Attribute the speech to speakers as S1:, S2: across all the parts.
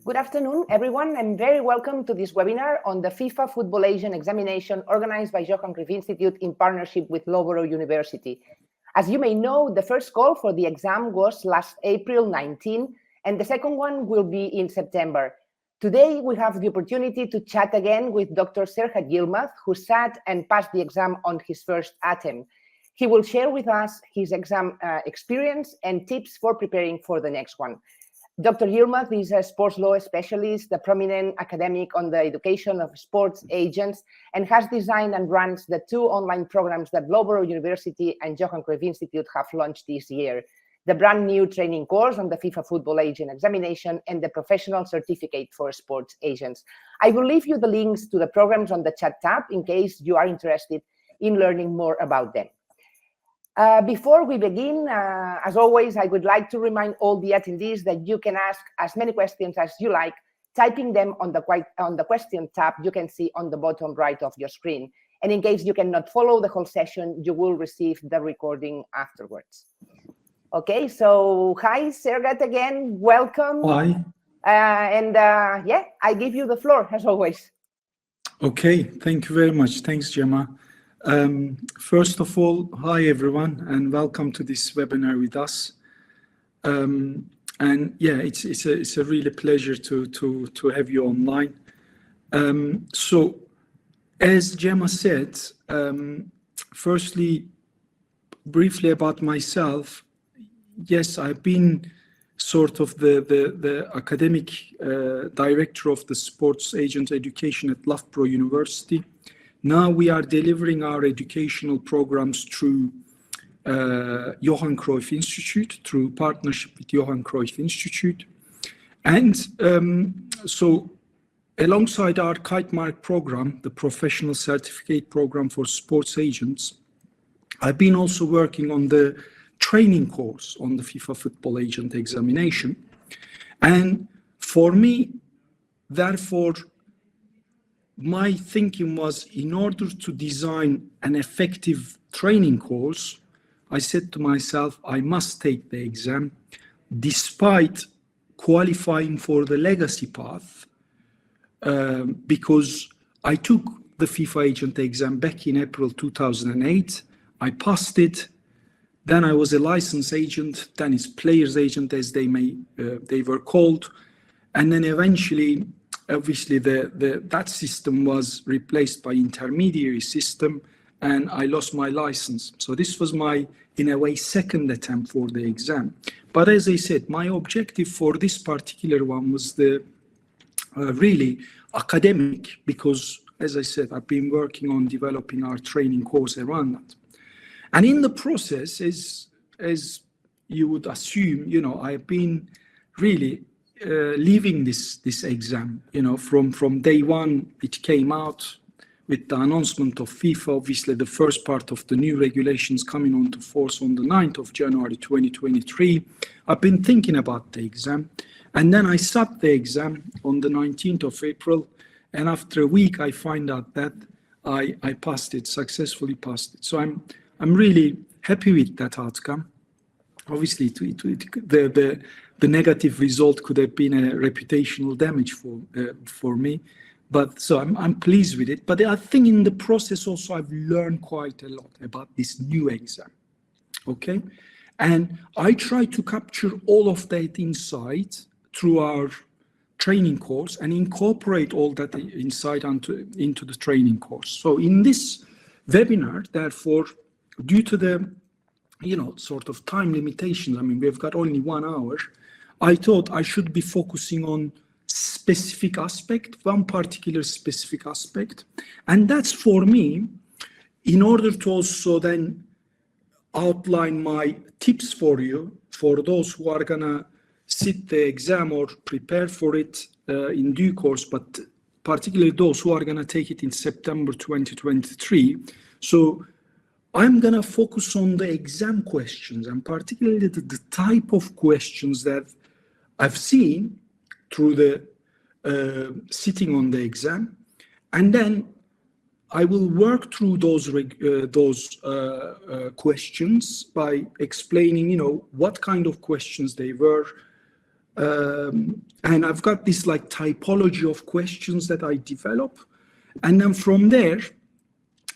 S1: Good afternoon, everyone, and very welcome to this webinar on the FIFA Football Agent Examination organized by Johan Cruyff Institute in partnership with Loughborough University. As you may know, the first call for the exam was last April 19, and the second one will be in September. Today, we have the opportunity to chat again with Dr. Serhat Yilmaz, who sat and passed the exam on his first attempt. He will share with us his exam experience and tips for preparing for the next one. Dr. Yilmaz is a sports law specialist, a prominent academic on the education of sports agents, and has designed and runs the two online programs that Loughborough University and Johan Cruyff Institute have launched this year: the brand new training course on the FIFA Football Agent Examination and the professional certificate for sports agents. I will leave you the links to the programs on the chat tab in case you are interested in learning more about them. Before we begin, as always, I would like to remind all the attendees that you can ask as many questions as you like, typing them on the question tab you can see on the bottom right of your screen. And in case you cannot follow the whole session, you will receive the recording afterwards. Okay, so hi, Serhat again, welcome.
S2: Hi.
S1: Yeah, I give you the floor as always.
S2: Okay, thank you very much. Thanks, Gemma. First of all, hi everyone, and welcome to this webinar with us. And yeah, it's a really pleasure to have you online. So, as Gemma said, firstly, briefly about myself. Yes, I've been sort of the academic director of the sports agent education at Loughborough University. Now we are delivering our educational programs through Johan Cruyff Institute, through partnership with Johan Cruyff Institute. And so alongside our kite mark program, the professional certificate program for sports agents, I've been also working on the training course on the FIFA Football Agent Examination. And for me, therefore, my thinking was, in order to design an effective training course, I said to myself, I must take the exam, despite qualifying for the legacy path, because I took the FIFA agent exam back in April 2008. I passed it. Then I was a licensed agent, then it's player's agent, as they were called, and then eventually, obviously, that system was replaced by intermediary system, and I lost my license. So this was my, in a way, second attempt for the exam. But as I said, my objective for this particular one was the really academic, because, as I said, I've been working on developing our training course around that. And in the process, as you would assume, you know, I've been really leaving this exam, you know, from day one. It came out with the announcement of FIFA, obviously the first part of the new regulations coming onto force on the 9th of January 2023. I've been thinking about the exam, and then I sat the exam on the 19th of April, and after a week I find out that I passed it, successfully passed it. So I'm really happy with that outcome. Obviously, the negative result could have been a reputational damage for me, but so I'm pleased with it. But I think in the process also I've learned quite a lot about this new exam. Okay, and I try to capture all of that insight through our training course and incorporate all that insight into the training course. So in this webinar, therefore, due to the sort of time limitations, I mean, we've got only 1 hour, I thought I should be focusing on specific aspect, one particular specific aspect. And that's for me, in order to also then outline my tips for you, for those who are gonna sit the exam or prepare for it in due course, but particularly those who are gonna take it in September 2023. So I'm going to focus on the exam questions, and particularly the type of questions that I've seen through the sitting on the exam. And then I will work through those questions by explaining, what kind of questions they were, And I've got this like typology of questions that I develop. And then from there,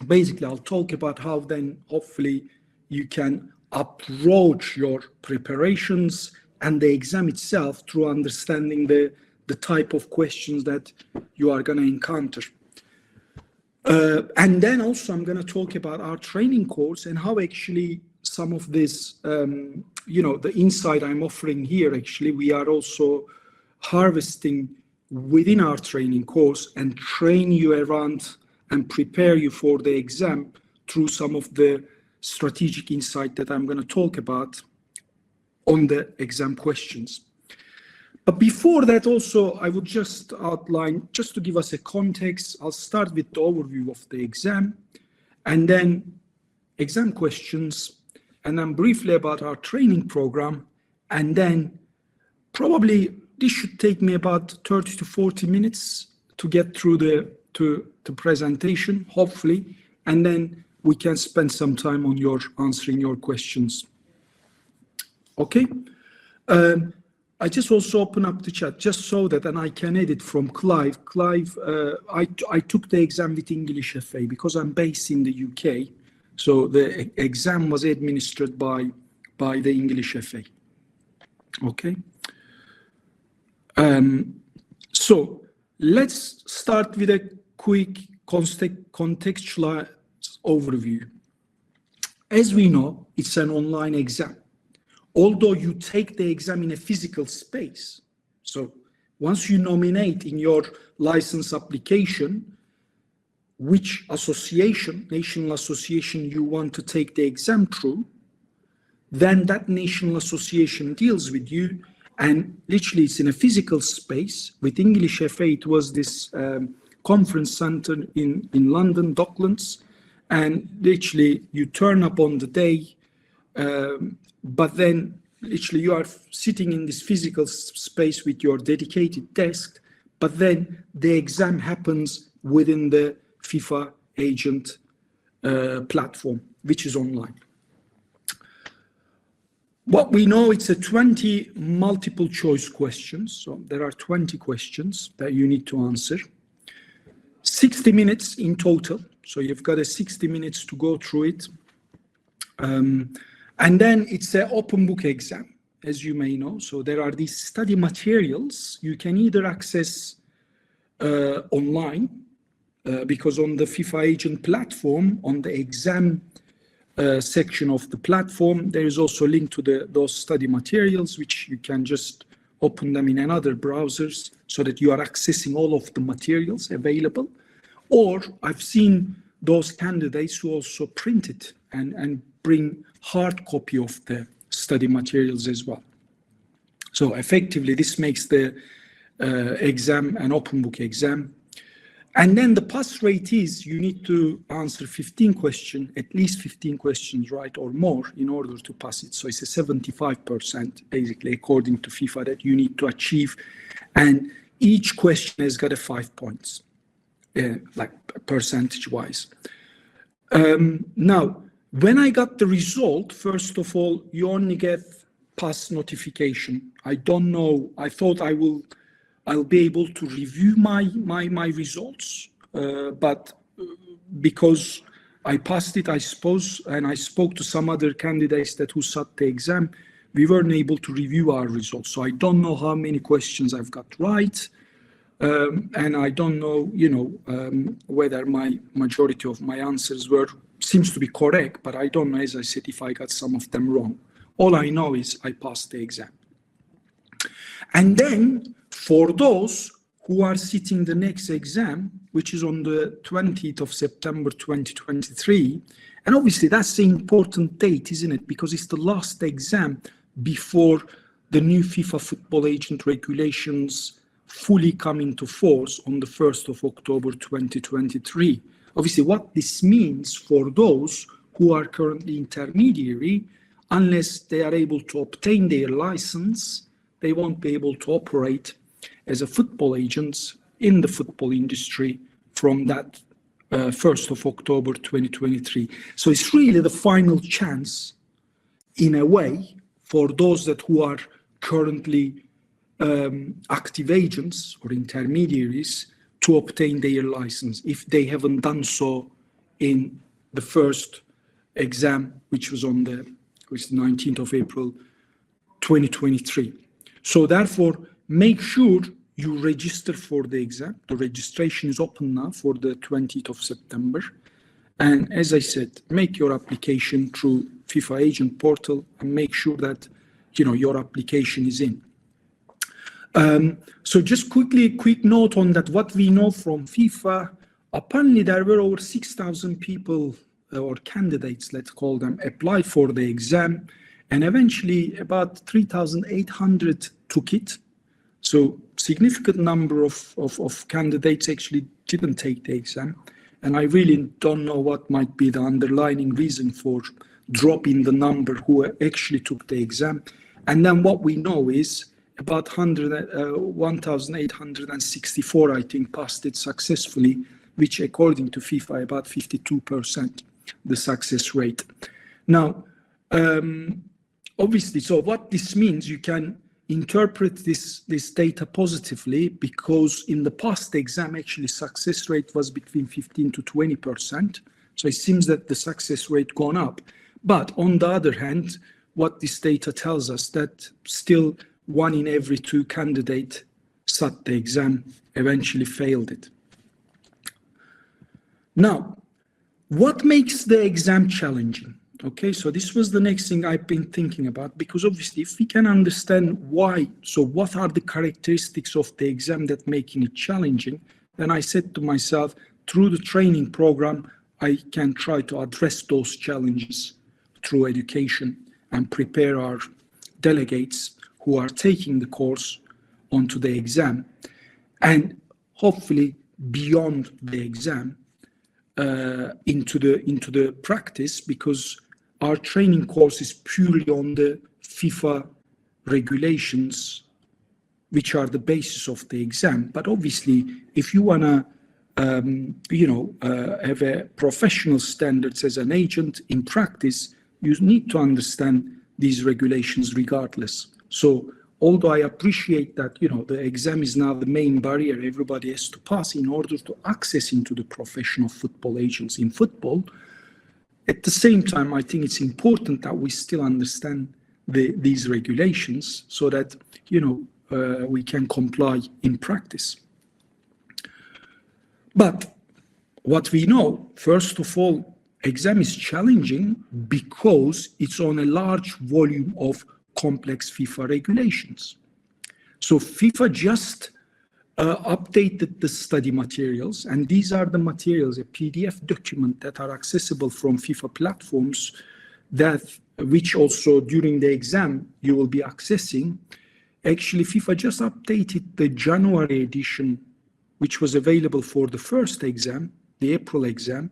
S2: basically, I'll talk about how then hopefully you can approach your preparations and the exam itself through understanding the type of questions that you are going to encounter. And then also I'm going to talk about our training course and how actually some of this, the insight I'm offering here, actually, we are also harvesting within our training course and train you around and prepare you for the exam through some of the strategic insight that I'm going to talk about on the exam questions. But before that also, I would just outline, just to give us a context, I'll start with the overview of the exam, and then exam questions, and then briefly about our training program, and then probably this should take me about 30 to 40 minutes to get through the presentation, hopefully, and then we can spend some time on answering your questions. Okay. I just also open up the chat just so that, and I can edit from Clive. Clive, I took the exam with English FA because I'm based in the UK. So the exam was administered by the English FA. Okay. So let's start with a quick contextual overview. As we know, it's an online exam. Although you take the exam in a physical space. So once you nominate in your license application which association, national association you want to take the exam through, then that national association deals with you, and literally it's in a physical space. With English FA, it was this conference center in London, Docklands, and literally you turn up on the day, but then literally you are sitting in this physical space with your dedicated desk, but then the exam happens within the FIFA Agent platform, which is online. What we know, it's a 20 multiple choice questions. So there are 20 questions that you need to answer. 60 minutes in total. So you've got 60 minutes to go through it. And then it's an open book exam, as you may know. So there are these study materials you can either access online, because on the FIFA Agent platform, on the exam section of the platform, there is also a link to those study materials, which you can just open them in another browsers so that you are accessing all of the materials available. Or I've seen those candidates who also print it and bring hard copy of the study materials as well. So effectively, this makes the exam an open book exam. And then the pass rate is you need to answer 15 questions, at least 15 questions right or more in order to pass it. So it's a 75% basically according to FIFA that you need to achieve. And each question has got 5 points, like percentage wise. Now, when I got the result, first of all, you only get pass notification. I don't know. I thought I'll be able to review my results, but because I passed it, I suppose, and I spoke to some other candidates who sat the exam, we weren't able to review our results. So I don't know how many questions I've got right, and I don't know, whether my majority of my answers seems to be correct, but I don't know, as I said, if I got some of them wrong. All I know is I passed the exam. And then for those who are sitting the next exam, which is on the 20th of September 2023, and obviously that's the important date, isn't it? Because it's the last exam before the new FIFA Football Agent regulations fully come into force on the 1st of October 2023. Obviously, what this means for those who are currently intermediary, unless they are able to obtain their license, they won't be able to operate as a football agent in the football industry from that 1st of October 2023. So it's really the final chance, in a way, for those who are currently active agents or intermediaries to obtain their license if they haven't done so in the first exam, which was on the 19th of April 2023. So therefore, make sure you register for the exam. The registration is open now for the 20th of September. And as I said, make your application through FIFA Agent Portal and make sure that your application is in. So just quick note on that, what we know from FIFA, apparently there were over 6,000 people or candidates, let's call them, applied for the exam, and eventually about 3,800 took it. So significant number of candidates actually didn't take the exam. And I really don't know what might be the underlying reason for dropping the number who actually took the exam. And then what we know is about 1,864, I think, passed it successfully, which according to FIFA, about 52%, the success rate. Now, obviously, so what this means, you can interpret this data positively, because in the past exam, actually success rate was between 15 to 20%. So it seems that the success rate gone up. But on the other hand, what this data tells us, that still 1 in every 2 candidates sat the exam, eventually failed it. Now, what makes the exam challenging? Okay, so this was the next thing I've been thinking about, because obviously if we can understand why, so what are the characteristics of the exam that making it challenging, then I said to myself, through the training program, I can try to address those challenges through education and prepare our delegates who are taking the course onto the exam, and hopefully beyond the exam into the practice, because our training course is purely on the FIFA regulations, which are the basis of the exam. But obviously, if you want to have a professional standards as an agent in practice, you need to understand these regulations regardless. So although I appreciate that, the exam is now the main barrier everybody has to pass in order to access into the professional football agents in football, at the same time, I think it's important that we still understand these regulations so that, we can comply in practice. But what we know, first of all, exam is challenging because it's on a large volume of complex FIFA regulations. So FIFA just updated the study materials, and these are the materials, a PDF document that are accessible from FIFA platforms, which also during the exam you will be accessing. Actually, FIFA just updated the January edition, which was available for the first exam, the April exam,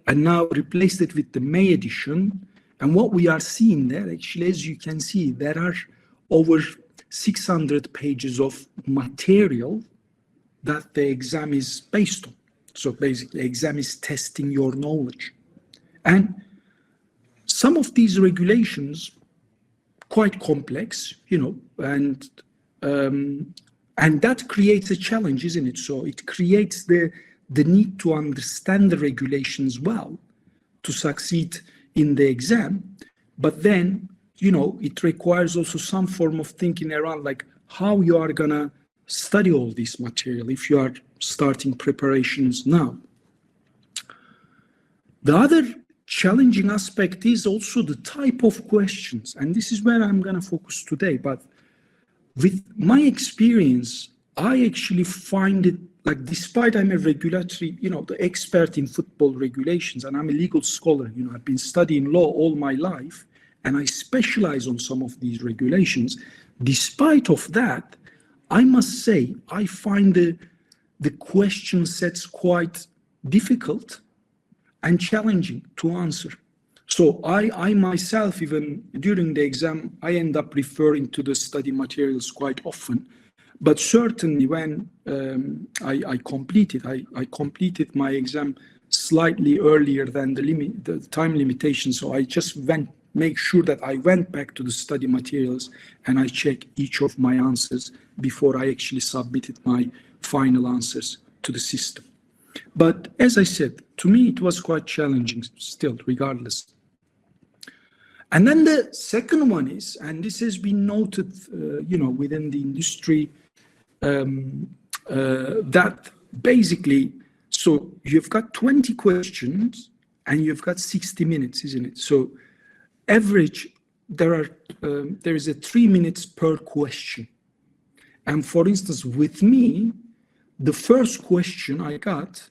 S2: and now replaced it with the May edition. And what we are seeing there, actually, as you can see, there are over 600 pages of material that the exam is based on. So basically, exam is testing your knowledge. And some of these regulations, quite complex, and that creates a challenge, isn't it? So it creates the need to understand the regulations well to succeed in the exam. But then, it requires also some form of thinking around like how you are going to study all this material if you are starting preparations now. The other challenging aspect is also the type of questions, and this is where I'm going to focus today. But with my experience, I actually find it like, despite I'm a regulatory, the expert in football regulations, and I'm a legal scholar, I've been studying law all my life, and I specialize on some of these regulations. Despite of that, I must say, I find the question sets quite difficult and challenging to answer. So I myself, even during the exam, I end up referring to the study materials quite often. But certainly when I completed my exam slightly earlier than the time limitation. So I just make sure that I went back to the study materials and I check each of my answers before I actually submitted my final answers to the system. But as I said, to me, it was quite challenging still, regardless. And then the second one is, and this has been noted, within the industry, that basically, so you've got 20 questions and you've got 60 minutes, isn't it? So average, there is a 3 minutes per question. And for instance, with me, the first question I got,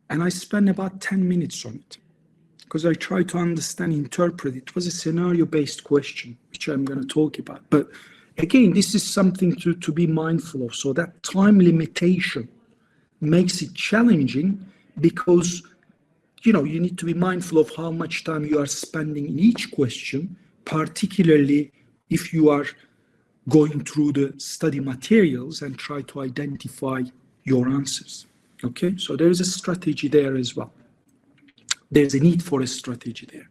S2: and I spent about 10 minutes on it, because I tried to understand, interpret it. It was a scenario-based question, which I'm going to talk about. But again, this is something to be mindful of. So that time limitation makes it challenging, because you need to be mindful of how much time you are spending in each question, particularly if you are going through the study materials and try to identify your answers. Okay, so there is a strategy there as well. There's a need for a strategy there.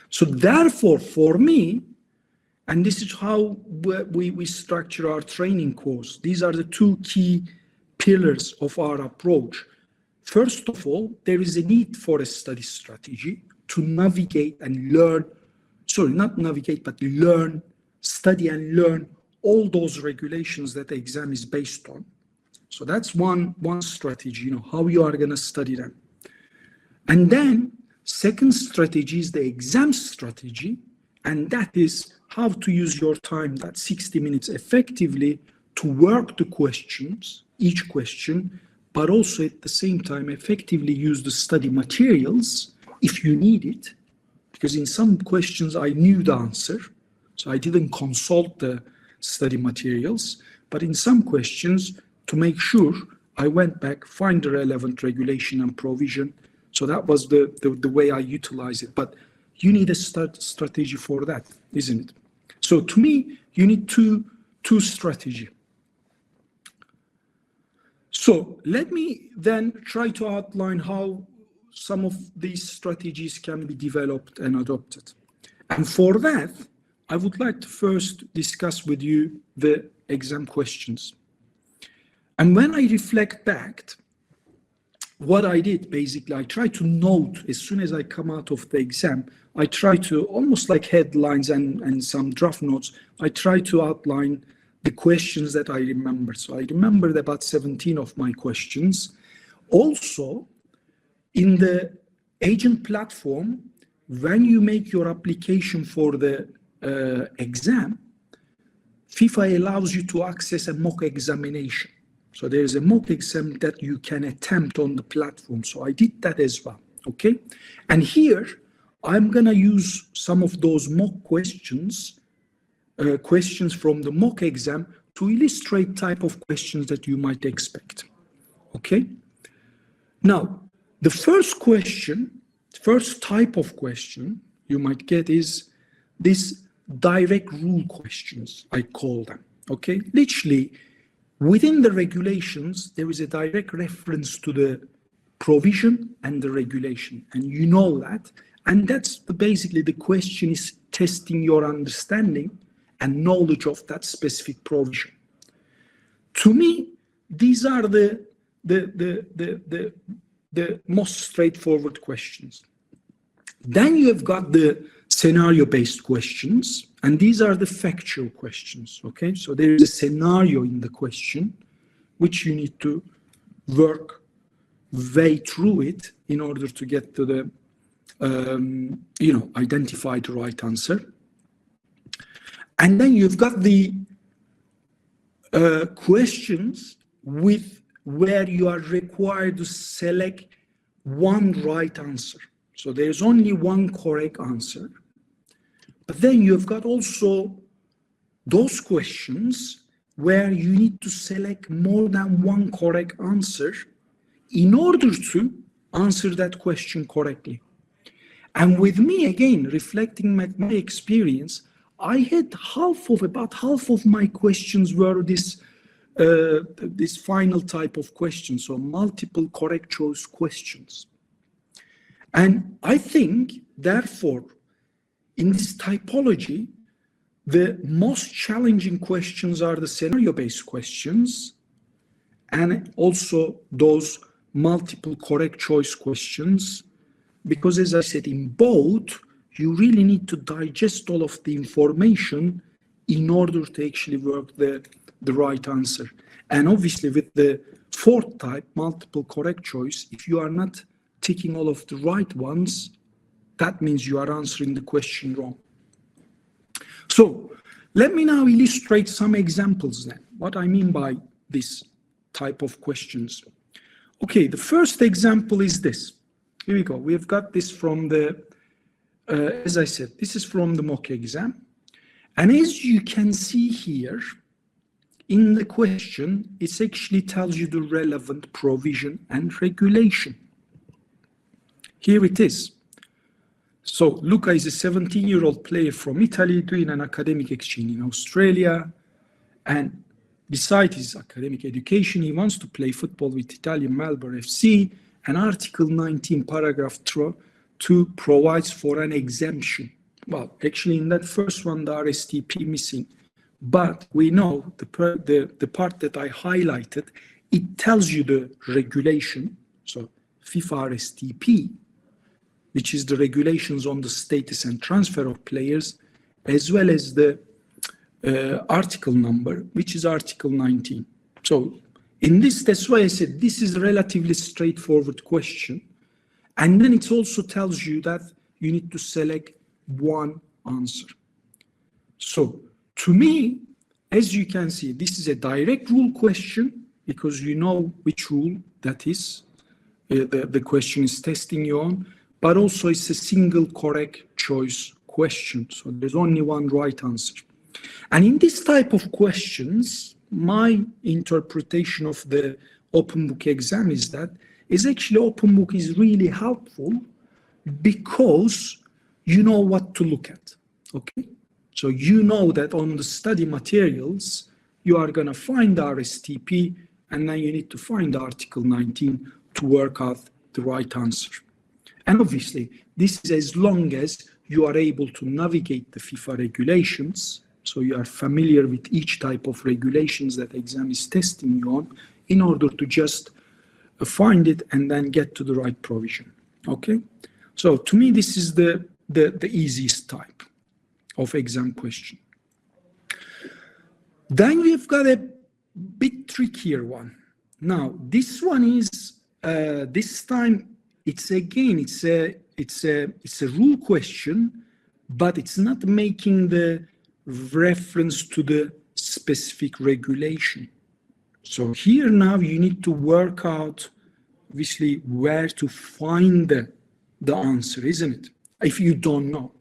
S2: So therefore, for me, and this is how we structure our training course, these are the two key pillars of our approach. First of all, there is a need for a study strategy to navigate and learn, sorry, not navigate, but learn, study and learn all those regulations that the exam is based on. So that's one strategy, how you are going to study them. And then second strategy is the exam strategy, and that is how to use your time, that 60 minutes effectively, to work the questions, each question, but also at the same time effectively use the study materials if you need it. Because in some questions I knew the answer, so I didn't consult the study materials, but in some questions, to make sure, I went back, find the relevant regulation and provision. So that was the way I utilize it. But you need a strategy for that, isn't it? So to me, you need two strategy. So let me then try to outline how some of these strategies can be developed and adopted. And for that, I would like to first discuss with you the exam questions. And when I reflect back, what I did, basically, I try to note, as soon as I come out of the exam, I try to, almost like headlines and some draft notes, I try to outline the questions that I remember. So I remembered about 17 of my questions. Also, in the agent platform, when you make your application for the exam, FIFA allows you to access a mock examination. So there is a mock exam that you can attempt on the platform. So I did that as well, okay? And here, I'm gonna use some of those mock questions, questions from the mock exam to illustrate type of questions that you might expect, okay? Now, the first question, first type of question you might get is this direct rule questions, I call them, okay? Literally, within the regulations, there is a direct reference to the provision and the regulation, and you know that. And that's basically the question is testing your understanding and knowledge of that specific provision. To me, these are the most straightforward questions. Then you have got the scenario-based questions, and these are the factual questions, okay? So there is a scenario in the question, which you need to work way through it in order to get to the, identify the right answer. And then you've got the questions where you are required to select one right answer. So there's only one correct answer. But then you've got also those questions where you need to select more than one correct answer in order to answer that question correctly. And with me, again, reflecting my experience, I had about half of my questions were this final type of question, so multiple correct choice questions. And I think, therefore, in this typology, The most challenging questions are the scenario-based questions, and also those multiple correct choice questions, because as I said, in both, you really need to digest all of the information in order to actually work the right answer. And obviously with the fourth type, multiple correct choice, if you are not ticking all of the right ones, that means you are answering the question wrong. So let me now illustrate some examples then, what I mean by this type of questions. Okay, the first example is this. Here we go. We've got this from the, as I said, this is from the mock exam. And as you can see here, in the question, it actually tells you the relevant provision and regulation. Here it is. So Luca is a 17-year-old player from Italy doing an academic exchange in Australia. And besides his academic education, he wants to play football with Italian Melbourne FC. And Article 19, paragraph 2 provides for an exemption. Well, actually, in that first one, the RSTP missing. But we know the part that I highlighted, it tells you the regulation. So FIFA RSTP, which is the regulations on the status and transfer of players, as well as the article number, which is Article 19. So in this, that's why I said this is a relatively straightforward question. And then it also tells you that you need to select one answer. So to me, as you can see, this is a direct rule question because you know which rule that is. The question is testing you on, but also it's a single correct choice question. So there's only one right answer. And in this type of questions, my interpretation of the open book exam is that actually open book is really helpful because you know what to look at, okay? So you know that on the study materials, you are going to find the RSTP, and then you need to find Article 19 to work out the right answer. And obviously, this is as long as you are able to navigate the FIFA regulations, so you are familiar with each type of regulations that exam is testing you on, in order to just find it and then get to the right provision, okay? So to me, this is the easiest type of exam question. Then we've got a bit trickier one. Now, this one is, this time, it's a rule question, but it's not making the reference to the specific regulation. So here now you need to work out, obviously, where to find the answer, isn't it? If you don't know.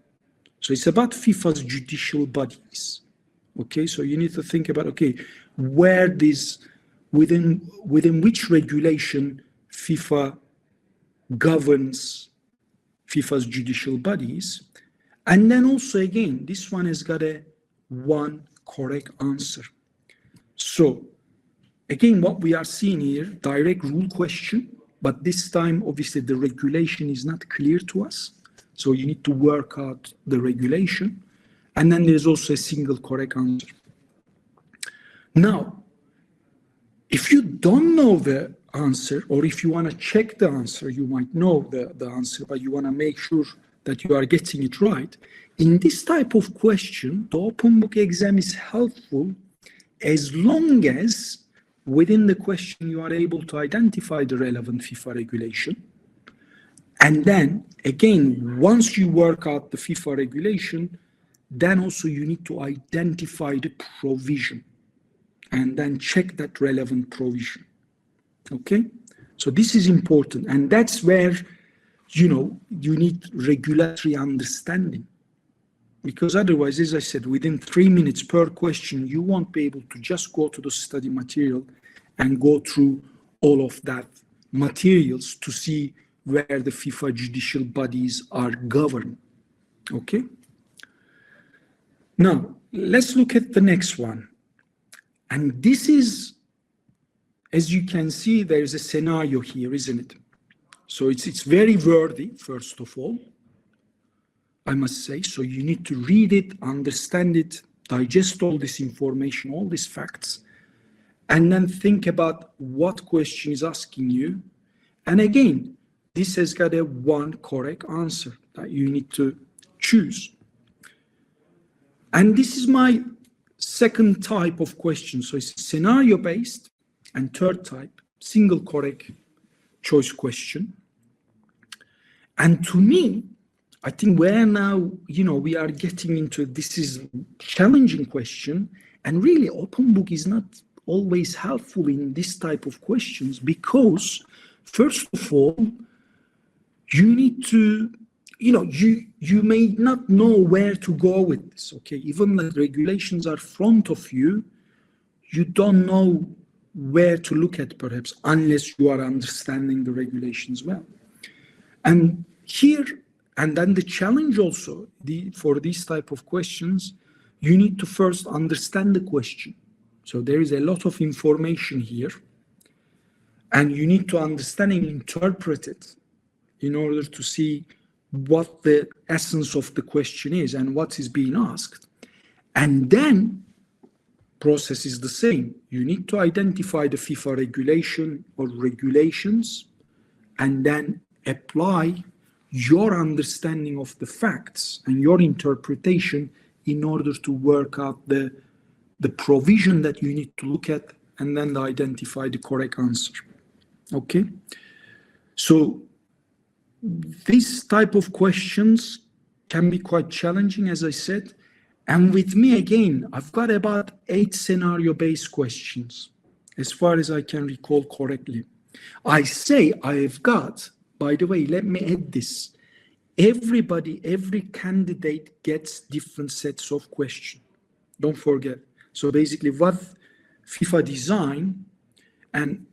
S2: So it's about FIFA's judicial bodies. Okay, so you need to think about, okay, where this, within which regulation FIFA governs FIFA's judicial bodies. And then also, again, this one has got one correct answer. So again, what we are seeing here, direct rule question, but this time, obviously, the regulation is not clear to us. So you need to work out the regulation. And then there's also a single correct answer. Now, if you don't know the answer, or if you want to check the answer, you might know the answer, but you want to make sure that you are getting it right. In this type of question, the open book exam is helpful as long as within the question you are able to identify the relevant FIFA regulation. And then, again, once you work out the FIFA regulation, then also you need to identify the provision and then check that relevant provision. Okay? So this is important. And that's where, you know, you need regulatory understanding. Because otherwise, as I said, within 3 minutes per question, you won't be able to just go to the study material and go through all of that materials to see where the FIFA judicial bodies are governed. Okay? Now, let's look at the next one. And this is, as you can see, there's a scenario here, isn't it? So it's very wordy, first of all, I must say. So you need to read it, understand it, digest all this information, all these facts, and then think about what question is asking you. And again, this has got a one correct answer that you need to choose. And this is my second type of question. So it's scenario-based, and third type, single correct choice question. And to me, I think where now, we are getting into this is challenging question, and really open book is not always helpful in this type of questions, because first of all, you need to, you may not know where to go with this, okay? Even the regulations are in front of you, you don't know where to look at perhaps, unless you are understanding the regulations well. And here, and then the challenge also, for these type of questions, you need to first understand the question. So there is a lot of information here, and you need to understand and interpret it in order to see what the essence of the question is and what is being asked. And then process is the same. You need to identify the FIFA regulation or regulations, and then apply your understanding of the facts and your interpretation in order to work out the provision that you need to look at, and then identify the correct answer. Okay? So this type of questions can be quite challenging, as I said. And with me, again, I've got about 8 scenario-based questions, as far as I can recall correctly. I say I've got, by the way, let me add this. Every candidate gets different sets of questions. Don't forget. So basically what FIFA design, and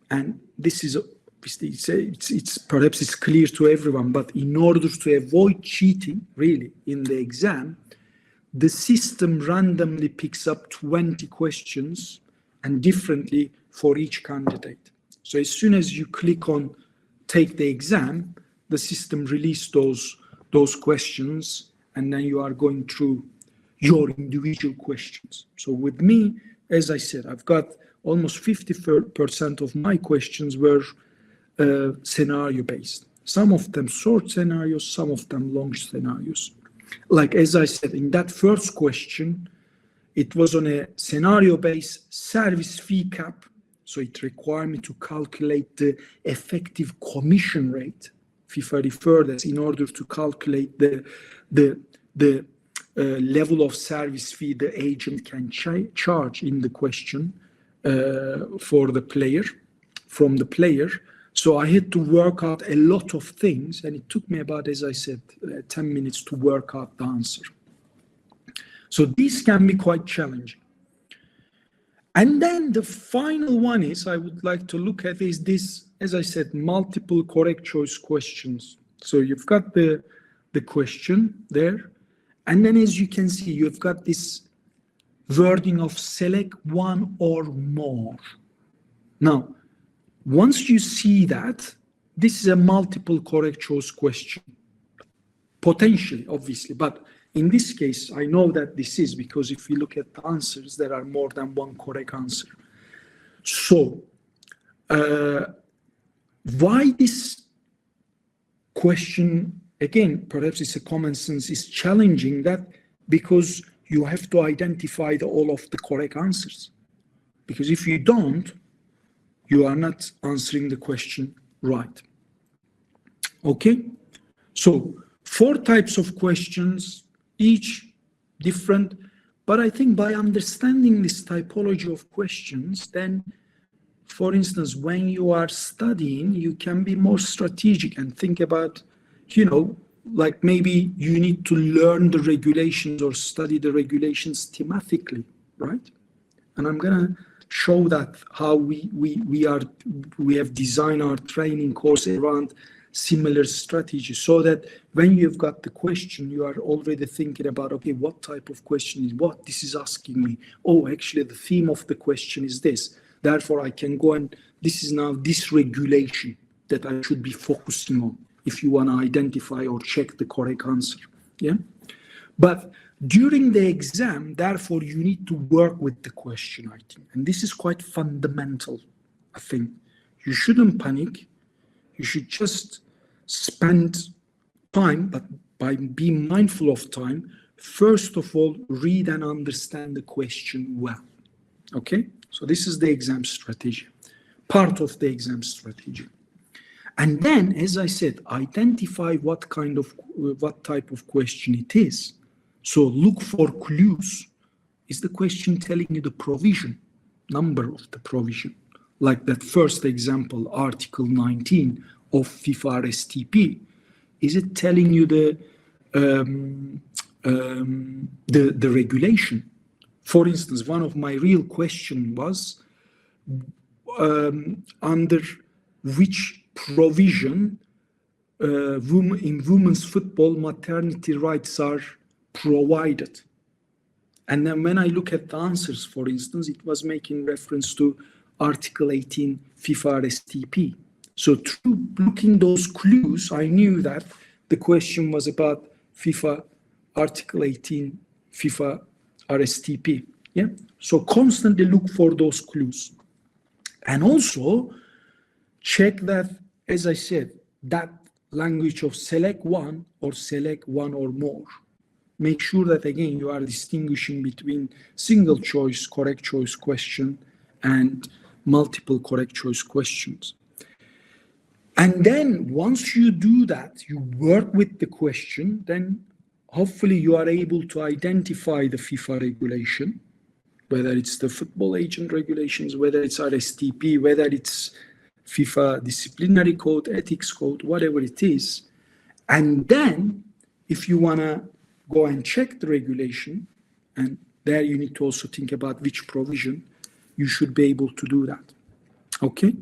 S2: this is it's perhaps it's clear to everyone, but in order to avoid cheating really in the exam, the system randomly picks up 20 questions and differently for each candidate. So as soon as you click on take the exam, the system releases those questions, and then you are going through your individual questions. So with me, as I said, I've got almost 50% of my questions were scenario-based. Some of them short scenarios, some of them long scenarios. Like, as I said, in that first question, it was on a scenario-based service fee cap. So it required me to calculate the effective commission rate, FIFA referred as, in order to calculate the level of service fee the agent can charge in the question for the player, from the player. So I had to work out a lot of things, and it took me about, as I said, 10 minutes to work out the answer. So these can be quite challenging. And then the final one is, I would like to look at is this, as I said, multiple correct choice questions. So you've got the question there. And then as you can see, you've got this wording of select one or more. Now, once you see that, this is a multiple correct choice question. Potentially, obviously, but in this case, I know that this is because if you look at the answers, there are more than one correct answer. So, why this question, again, perhaps it's a common sense, is challenging that because you have to identify all of the correct answers. Because if you don't, you are not answering the question right. Okay? So 4 types of questions, each different, but I think by understanding this typology of questions, then, for instance, when you are studying, you can be more strategic and think about, like maybe you need to learn the regulations or study the regulations thematically, right? And I'm gonna show that how we have designed our training course around similar strategies, so that when you've got the question, you are already thinking about, okay, what type of question is what this is asking me? Oh, actually the theme of the question is this. Therefore, I can go and this is now this regulation that I should be focusing on if you want to identify or check the correct answer. Yeah. But During the exam, therefore, you need to work with the question, I think. And this is quite fundamental, I think. You shouldn't panic. You should just spend time, but by being mindful of time, first of all, read and understand the question well. Okay? So this is the exam strategy, part of the exam strategy. And then, as I said, identify what type of question it is. So look for clues. Is the question telling you the provision, number of the provision? Like that first example, Article 19 of FIFA RSTP. Is it telling you the regulation? For instance, one of my real question was under which provision in women's football maternity rights are provided. And then when I look at the answers, for instance, it was making reference to Article 18 FIFA RSTP. So through looking those clues, I knew that the question was about FIFA Article 18 FIFA RSTP. Yeah. So constantly look for those clues. And also check that, as I said, that language of select one or select one or more. Make sure that, again, you are distinguishing between single choice, correct choice question and multiple correct choice questions. And then once you do that, you work with the question, then hopefully you are able to identify the FIFA regulation, whether it's the football agent regulations, whether it's RSTP, whether it's FIFA disciplinary code, ethics code, whatever it is. And then if you want to go and check the regulation, and there you need to also think about which provision, you should be able to do that. Okay?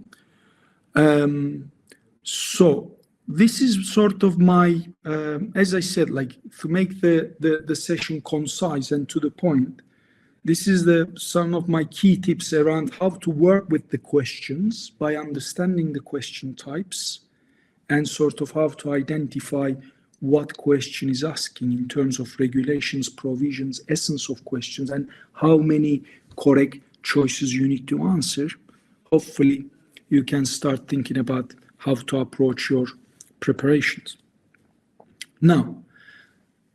S2: So this is sort of my, as I said, like to make the session concise and to the point, this is some of my key tips around how to work with the questions by understanding the question types and sort of how to identify what question is asking in terms of regulations, provisions, essence of questions, and how many correct choices you need to answer. Hopefully, you can start thinking about how to approach your preparations. Now,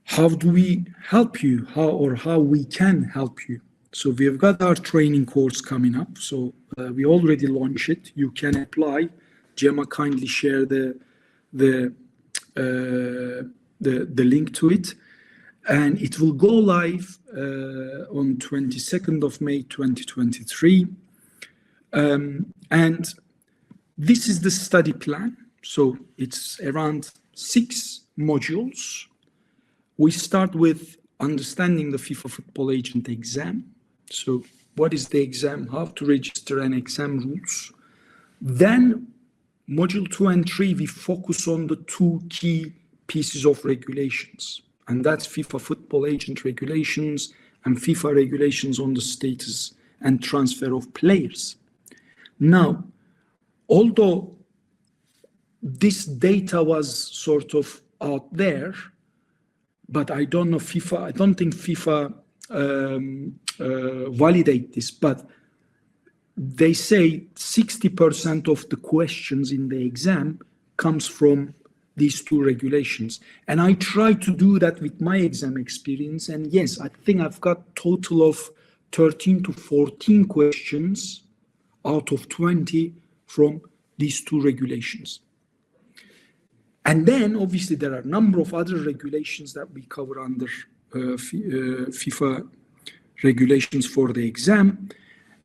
S2: how do we help you? How we can help you? So we've got our training course coming up. So we already launched it. You can apply. Gemma kindly share the link to it, and it will go live on 22nd of May 2023. And this is the study plan. So it's around 6 modules. We start with understanding the FIFA Football Agent exam. So what is the exam, how to register and exam rules. Then module 2 and 3, we focus on the 2 key pieces of regulations. And that's FIFA Football Agent regulations and FIFA regulations on the status and transfer of players. Now, although this data was sort of out there, but I don't think FIFA validate this, but they say 60% of the questions in the exam comes from these 2 regulations. And I try to do that with my exam experience. And yes, I think I've got total of 13 to 14 questions out of 20 from these 2 regulations. And then obviously there are a number of other regulations that we cover under FIFA regulations for the exam.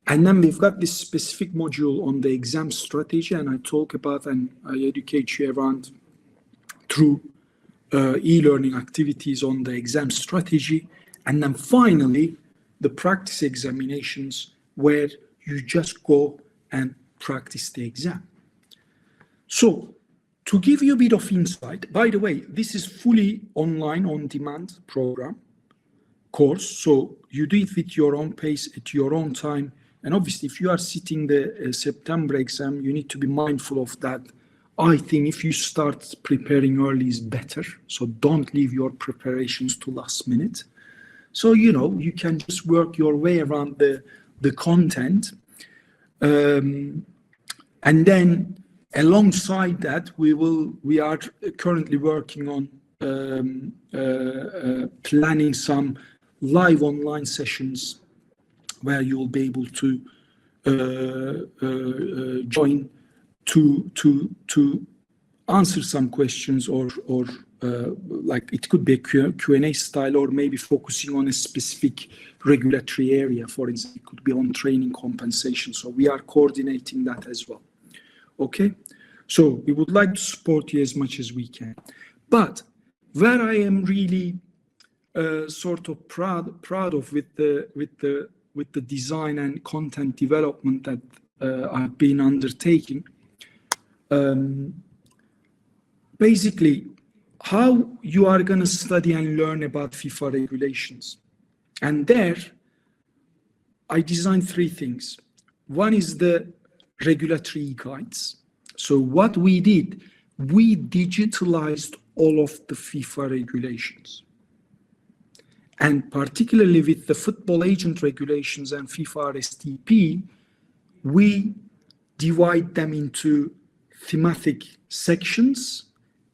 S2: And then we've got this specific module on the exam strategy, and I talk about and I educate you around through e-learning activities on the exam strategy. And then finally, the practice examinations where you just go and practice the exam. So to give you a bit of insight, by the way, this is fully online on-demand program course. So you do it with your own pace, at your own time. And obviously, if you are sitting the September exam, you need to be mindful of that. I think if you start preparing early is better. So don't leave your preparations to last minute. So, you can just work your way around the content. And then alongside that, we are currently working on planning some live online sessions where you will be able to join to answer some questions, or like it could be a Q&A style, or maybe focusing on a specific regulatory area. For instance, it could be on training compensation. So we are coordinating that as well. Okay, so we would like to support you as much as we can. But where I am really sort of proud of with the design and content development that I've been undertaking, basically how you are going to study and learn about FIFA regulations. And there, I designed 3 things. One is the regulatory guides. So what we did, we digitalized all of the FIFA regulations. And particularly with the football agent regulations and FIFA RSTP, we divide them into thematic sections,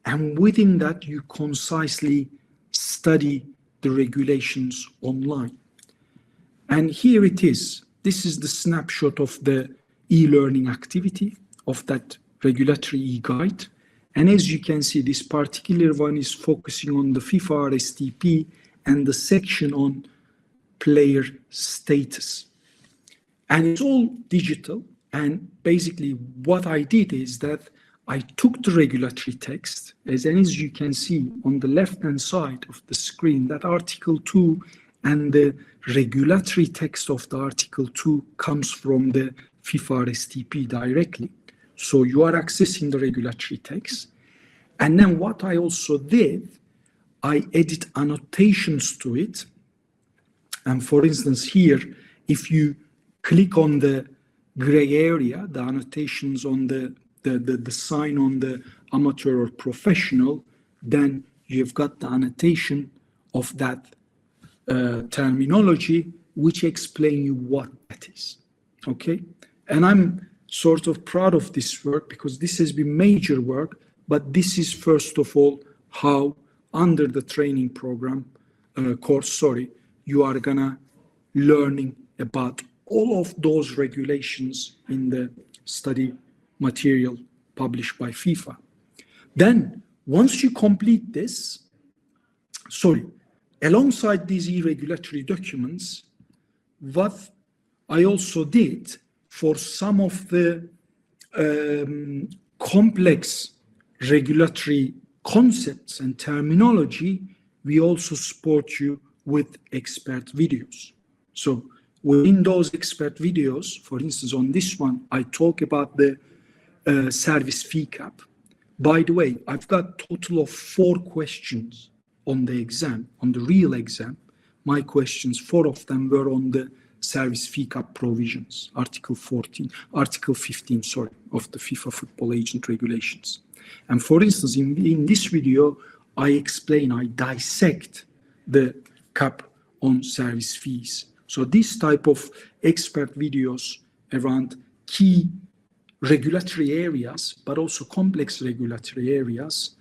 S2: and within that you concisely study the regulations online. And here it is. This is the snapshot of the e-learning activity of that regulatory e-guide. And as you can see, this particular one is focusing on the FIFA RSTP and the section on player status. And it's all digital. And basically what I did is that I took the regulatory text, as you can see on the left-hand side of the screen, that Article 2 and the regulatory text of the Article 2 comes from the FIFA RSTP directly. So you are accessing the regulatory text. And then what I also did, I added annotations to it. And for instance, here, if you click on the gray area, the annotations on the sign on the amateur or professional, then you've got the annotation of that terminology, which explain you what that is. Okay? And I'm sort of proud of this work because this has been major work, but this is first of all how under the training program course, you are gonna learning about all of those regulations in the study material published by FIFA. Then once you complete this, alongside these e-regulatory documents, what I also did for some of the complex regulatory concepts and terminology, we also support you with expert videos. So within those expert videos, for instance, on this one, I talk about the service fee cap. By the way, I've got a total of 4 questions on the exam, on the real exam. My questions, 4 of them were on the service fee cap provisions, Article 15, of the FIFA Football Agent Regulations. And for instance, in this video, I dissect the cap on service fees. So this type of expert videos around key regulatory areas, but also complex regulatory areas,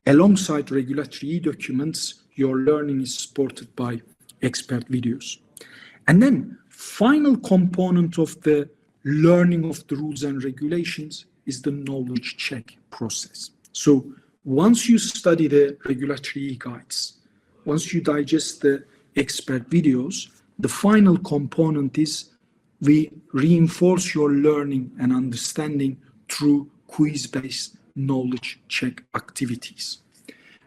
S2: alongside regulatory documents, your learning is supported by expert videos. And then final component of the learning of the rules and regulations is the knowledge check process. So once you study the regulatory guides, once you digest the expert videos, the final component is we reinforce your learning and understanding through quiz-based knowledge check activities.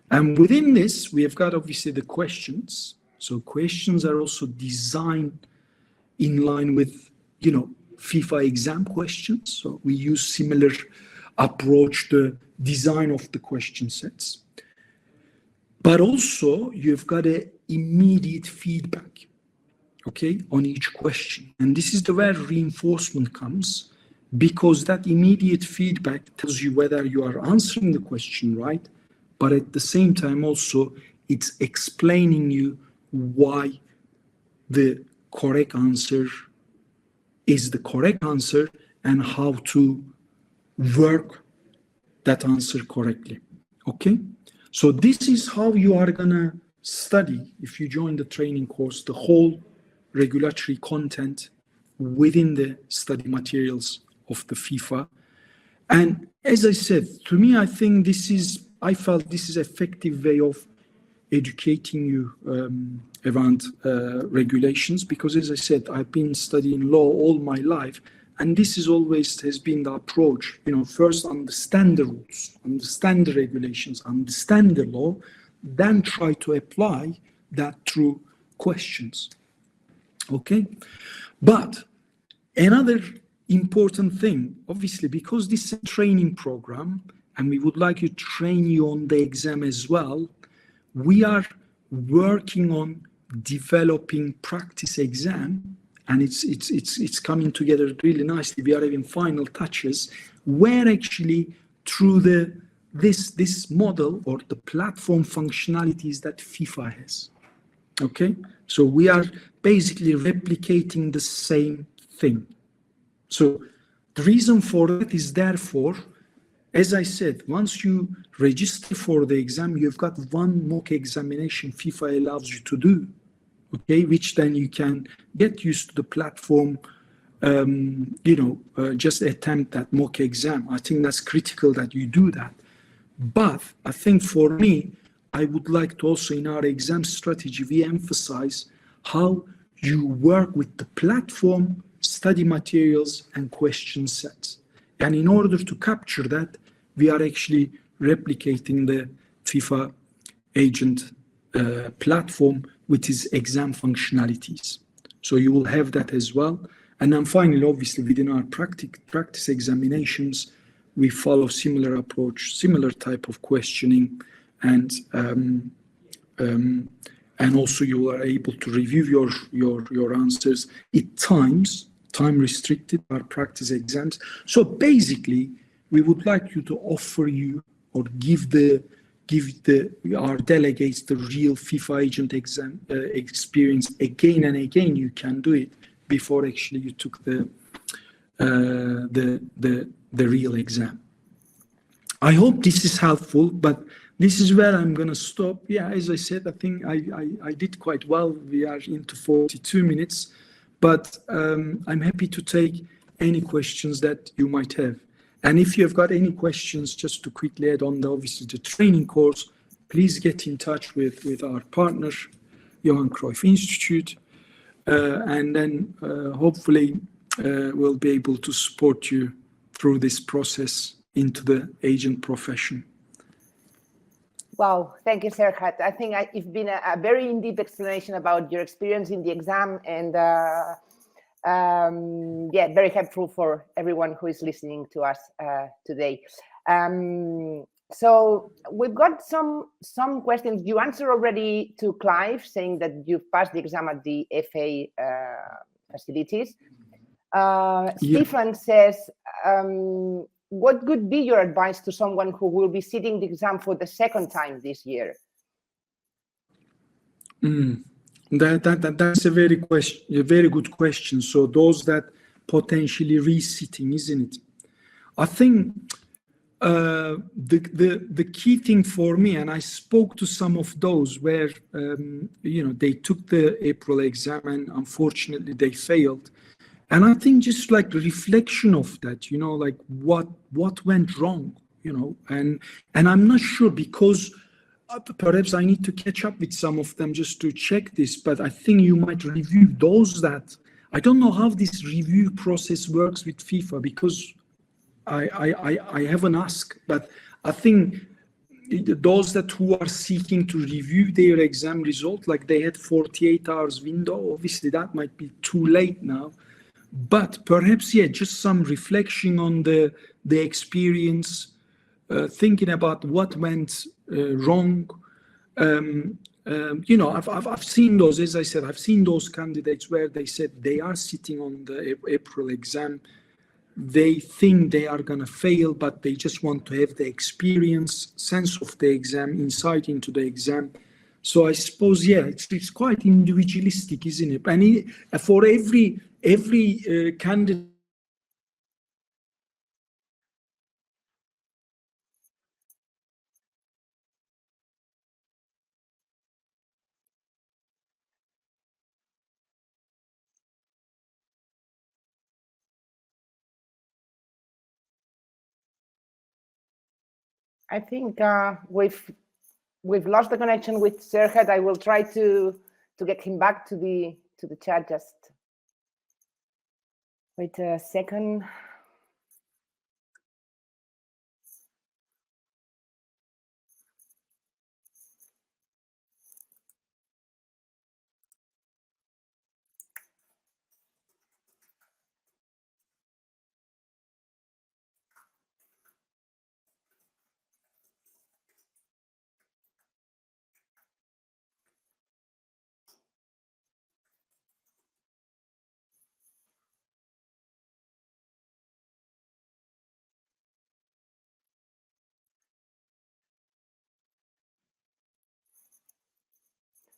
S2: And within this, we have got obviously the questions. So questions are also designed in line with, FIFA exam questions. So we use similar approach, the design of the question sets. But also you've got an immediate feedback, okay, on each question. And this is where reinforcement comes, because that immediate feedback tells you whether you are answering the question right, but at the same time also it's explaining you why the correct answer is the correct answer and how to work that answer correctly. Okay? So this is how you are gonna study, if you join the training course, the whole regulatory content within the study materials of the FIFA. And as I said, to me, I felt this is an effective way of educating you around regulations, because as I said, I've been studying law all my life, and this is always has been the approach. First understand the rules, understand the regulations, understand the law, then try to apply that through questions. Okay? But another important thing, obviously, because this is a training program, and we would like to train you on the exam as well, we are working on developing practice exam, and it's coming together really nicely. We are having final touches where actually through this model or the platform functionalities that FIFA has. Okay, so we are basically replicating the same thing. So the reason for that is, therefore, as I said, once you register for the exam, you've got one mock examination FIFA allows you to do, okay, which then you can get used to the platform, just attempt that mock exam. I think that's critical that you do that. But I think for me, I would like to also, in our exam strategy, we emphasize how you work with the platform, study materials, and question sets. And in order to capture that, we are actually replicating the FIFA agent platform with its exam functionalities. So you will have that as well. And then finally, obviously, within our practice examinations, we follow similar approach, similar type of questioning, and also you are able to review your answers at times, time restricted, our practice exams. So basically, we would like you to offer you or give our delegates the real FIFA agent exam experience again and again. You can do it before actually you took the real exam. I hope this is helpful, but this is where I'm going to stop. Yeah, as I said, I think I did quite well. We are into 42 minutes, but I'm happy to take any questions that you might have. And if you have got any questions, just to quickly add on, obviously the training course, please get in touch with our partner, Johan Cruyff Institute, and then hopefully we'll be able to support you through this process into the agent profession.
S1: Wow, thank you, Serhat. I think it's been a very in-depth explanation about your experience in the exam, and very helpful for everyone who is listening to us today. So we've got some questions. You answered already to Clive, saying that you've passed the exam at the FA facilities. Stephen says, what would be your advice to someone who will be sitting the exam for the second time this year?
S2: That's a very good question. So those that potentially resitting, isn't it? I think the key thing for me, and I spoke to some of those where they took the April exam and unfortunately they failed. And I think just like the reflection of that, like what went wrong, and I'm not sure, because perhaps I need to catch up with some of them just to check this, but I think you might review those that, I don't know how this review process works with FIFA, because I haven't asked, but I think those who are seeking to review their exam result, like they had 48 hours window, obviously that might be too late now. But perhaps, just some reflection on the experience, thinking about what went wrong. I've seen those, as I said, I've seen those candidates where they said they are sitting on the April exam. They think they are going to fail, but they just want to have the experience, sense of the exam, insight into the exam. So I suppose, yeah, it's quite individualistic, isn't it? And for every candidate.
S1: I think we've lost the connection with Serhat. I will try to get him back to the chat. Just wait a second.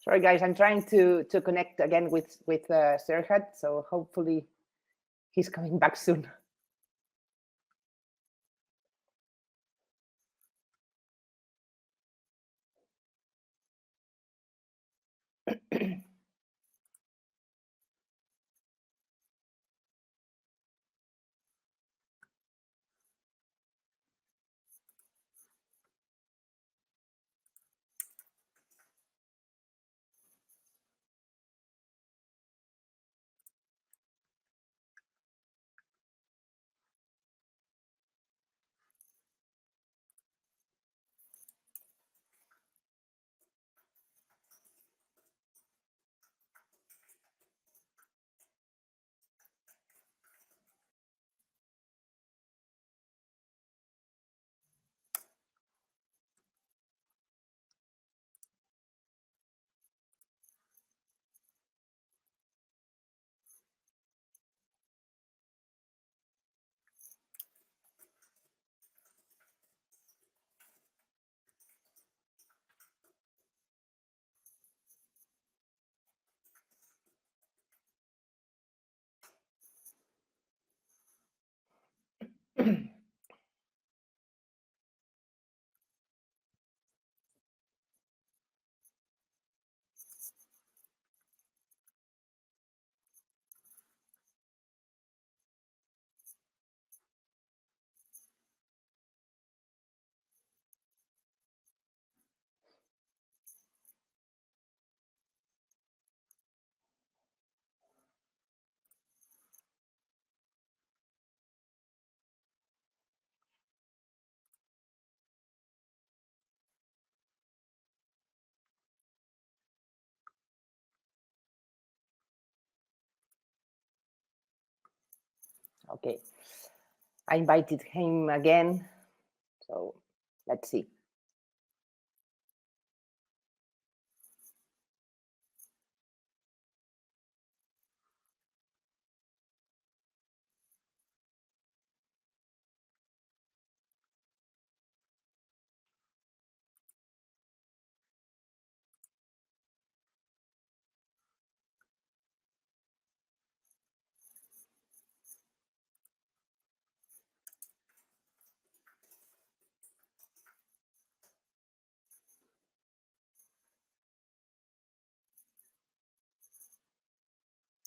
S1: Sorry, guys, I'm trying to connect again with Serhat, so hopefully he's coming back soon. Okay, I invited him again, so let's see.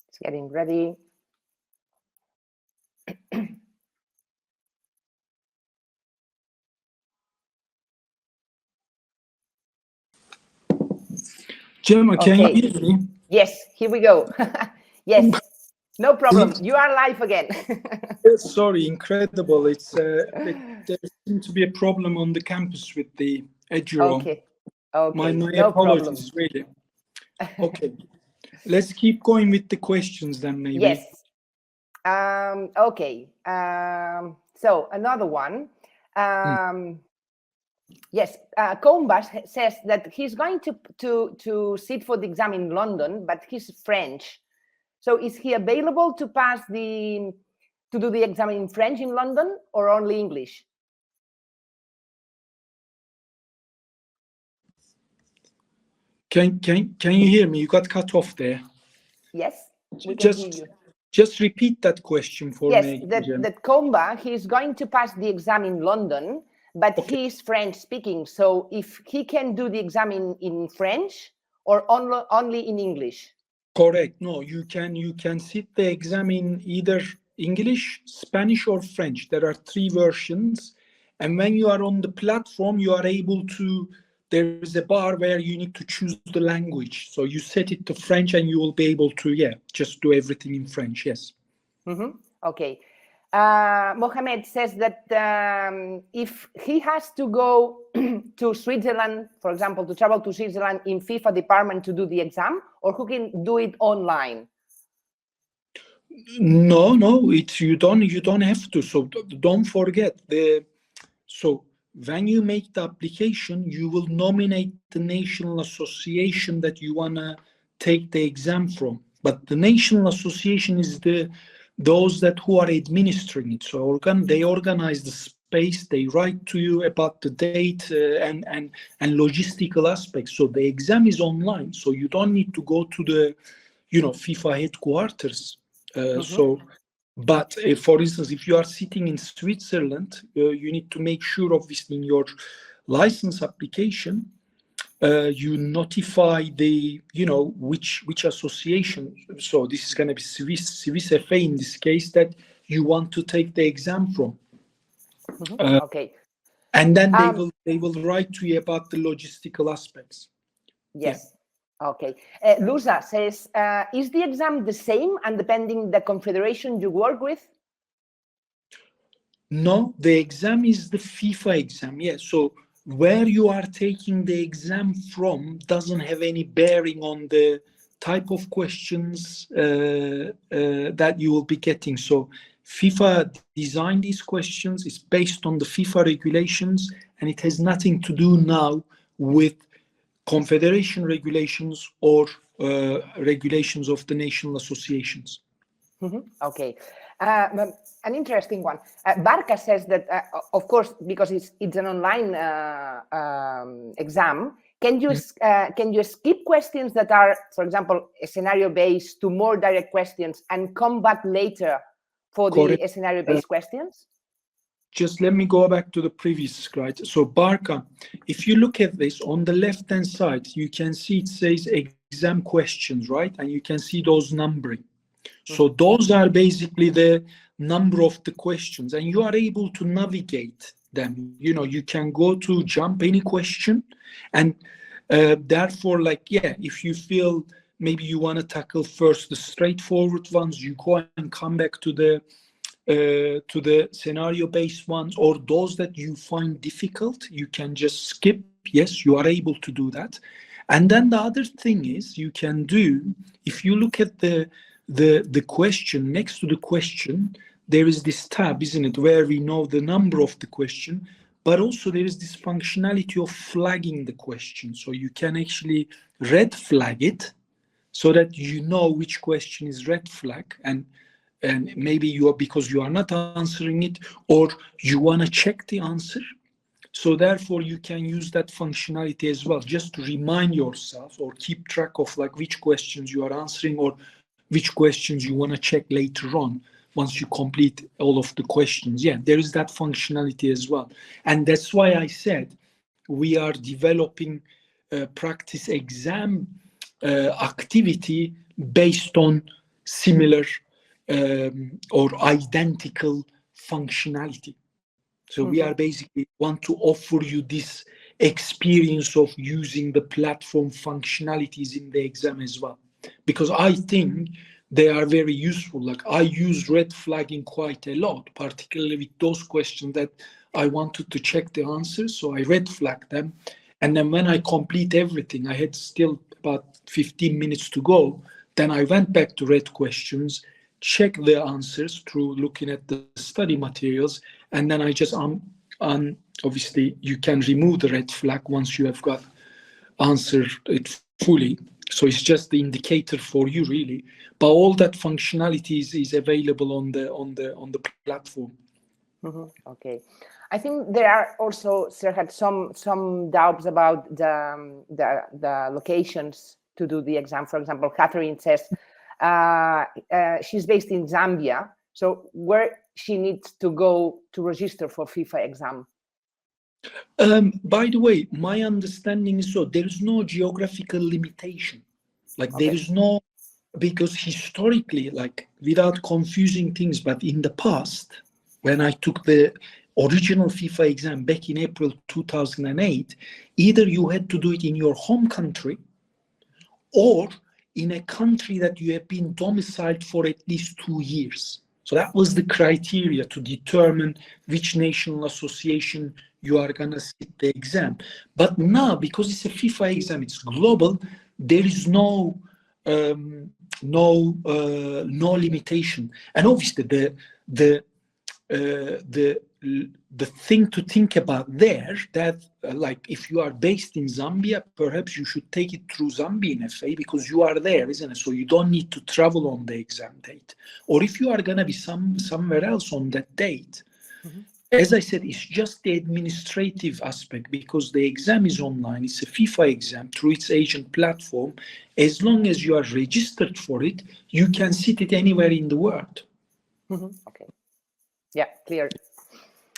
S1: It's getting ready.
S2: Gemma, can you hear me?
S1: Yes, here we go. Yes, no problem. You are live again.
S2: Sorry, incredible. It's there seems to be a problem on the campus with the Eduro.
S1: Okay. Okay.
S2: My
S1: No
S2: apologies,
S1: problem.
S2: really. Okay, let's keep going with the questions then, maybe.
S1: Yes. Okay. So another one. Yes, Combas says that he's going to sit for the exam in London, but he's French. So is he available to do the exam in French in London or only English?
S2: Can you hear me? You got cut off there.
S1: Yes, we can hear you.
S2: Just repeat that question for me.
S1: Yes, that Comba, he's going to pass the exam in London, but he's French speaking. So if he can do the exam in French or only in English?
S2: Correct. No, you can sit the exam in either English, Spanish, or French. There are 3 versions. And when you are on the platform, you are able to, there is a bar where you need to choose the language. So you set it to French and you will be able to, just do everything in French. Yes.
S1: Okay. Mohamed says that if he has to go to Switzerland, for example, to travel to Switzerland in FIFA department to do the exam, or who can do it online?
S2: No, you don't have to. So don't forget so when you make the application, you will nominate the national association that you wanna take the exam from. But the national association is those who are administering it. So they organize the space, they write to you about the date and logistical aspects. So the exam is online, so you don't need to go to the FIFA headquarters. But for instance, if you are sitting in Switzerland, you need to make sure, obviously, in your license application, you notify the which association. So this is going to be Swiss FA in this case, that you want to take the exam from.
S1: Okay.
S2: And then they will write to you about the logistical aspects.
S1: Yes. Okay. Lusa says, is the exam the same and depending the confederation you work with?
S2: No, the exam is the FIFA exam. So where you are taking the exam from doesn't have any bearing on the type of questions that you will be getting. So FIFA designed these questions. It's based on the FIFA regulations, and it has nothing to do now with confederation regulations or regulations of the national associations.
S1: Okay. An interesting one. Barca says that, of course, because it's an online exam, can you skip questions that are, for example, scenario-based to more direct questions and come back later for the scenario-based questions?
S2: Just let me go back to the previous slide. So Barca, if you look at this on the left-hand side, you can see it says exam questions, right? And you can see those numbering. So those are basically the number of the questions, and you are able to navigate them. You can go to jump any question, and therefore, if you feel maybe you want to tackle first the straightforward ones, you go and come back to the scenario-based ones, or those that you find difficult, you can just skip. Yes, you are able to do that. And then the other thing is you can do, if you look at the question, next to the question, there is this tab, isn't it, where we know the number of the question, but also there is this functionality of flagging the question. So you can actually red flag it so that you know which question is red flag, and maybe because you are not answering it, or you want to check the answer. So therefore you can use that functionality as well, just to remind yourself or keep track of which questions you are answering, or which questions you want to check later on once you complete all of the questions. There is that functionality as well. And that's why I said we are developing practice exam activity based on similar or identical functionality. So we are basically want to offer you this experience of using the platform functionalities in the exam as well, because I think they are very useful. I use red flagging quite a lot, particularly with those questions that I wanted to check the answers. So I red flag them. And then when I complete everything, I had still about 15 minutes to go. Then I went back to red questions, check the answers through looking at the study materials, and then I just obviously you can remove the red flag once you have got answered it fully. So it's just the indicator for you, really. But all that functionality is available on the platform.
S1: Okay. I think there are also, Serhat, some doubts about the locations to do the exam. For example, Catherine says she's based in Zambia, so where she needs to go to register for FIFA exam?
S2: By the way, my understanding is so there is no geographical limitation. Like there is no, because historically, like without confusing things, but in the past, when I took the original FIFA exam back in April 2008, either you had to do it in your home country or in a country that you have been domiciled for at least 2 years. So that was the criteria to determine which national association you are going to sit the exam. But now, because it's a FIFA exam, it's global, there is no limitation. And obviously the thing to think about there, that like if you are based in Zambia, perhaps you should take it through Zambian FA because you are there, isn't it? So you don't need to travel on the exam date. Or if you are going to be somewhere else on that date, as I said, it's just the administrative aspect because the exam is online. It's a FIFA exam through its agent platform. As long as you are registered for it, you can sit it anywhere in the world.
S1: Okay. Yeah, clear.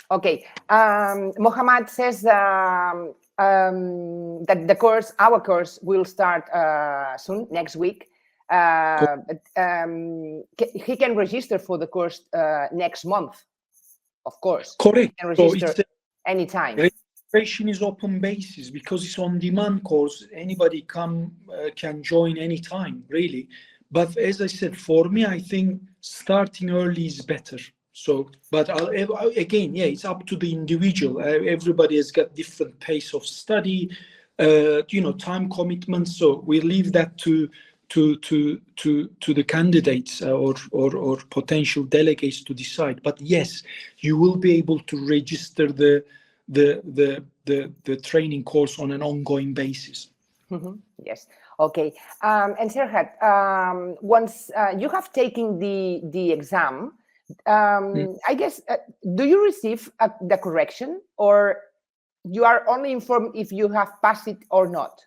S1: Okay. Mohammad says that our course will start soon, next week. He can register for the course next month. Of course.
S2: Correct.
S1: You can register anytime.
S2: Registration is open basis because it's on demand course. Anybody can join anytime, really. But as I said, for me, I think starting early is better. So, but again, yeah, it's up to the individual. Everybody has got different pace of study, time commitments. So we leave that to the candidates or potential delegates to decide. But yes, you will be able to register the training course on an ongoing basis.
S1: Yes. Okay. And Serhat, once you have taken the exam, I guess, do you receive the correction, or you are only informed if you have passed it or not?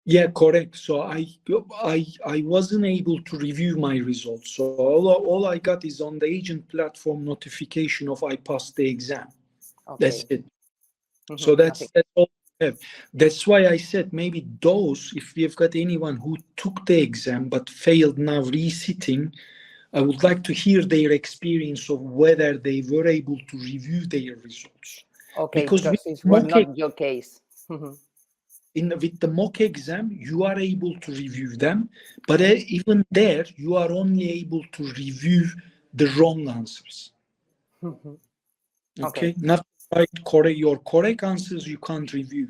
S2: Yeah, correct. So I wasn't able to review my results. So all I got is on the agent platform notification of I passed the exam. Okay. That's it. So that's all I have. That's why I said maybe those, if we've got anyone who took the exam but failed now resitting, I would like to hear their experience of whether they were able to review their results.
S1: Okay, because it was not your case.
S2: With the mock exam, you are able to review them, but even there, you are only able to review the wrong answers. Okay, not correct. Your correct answers you can't review,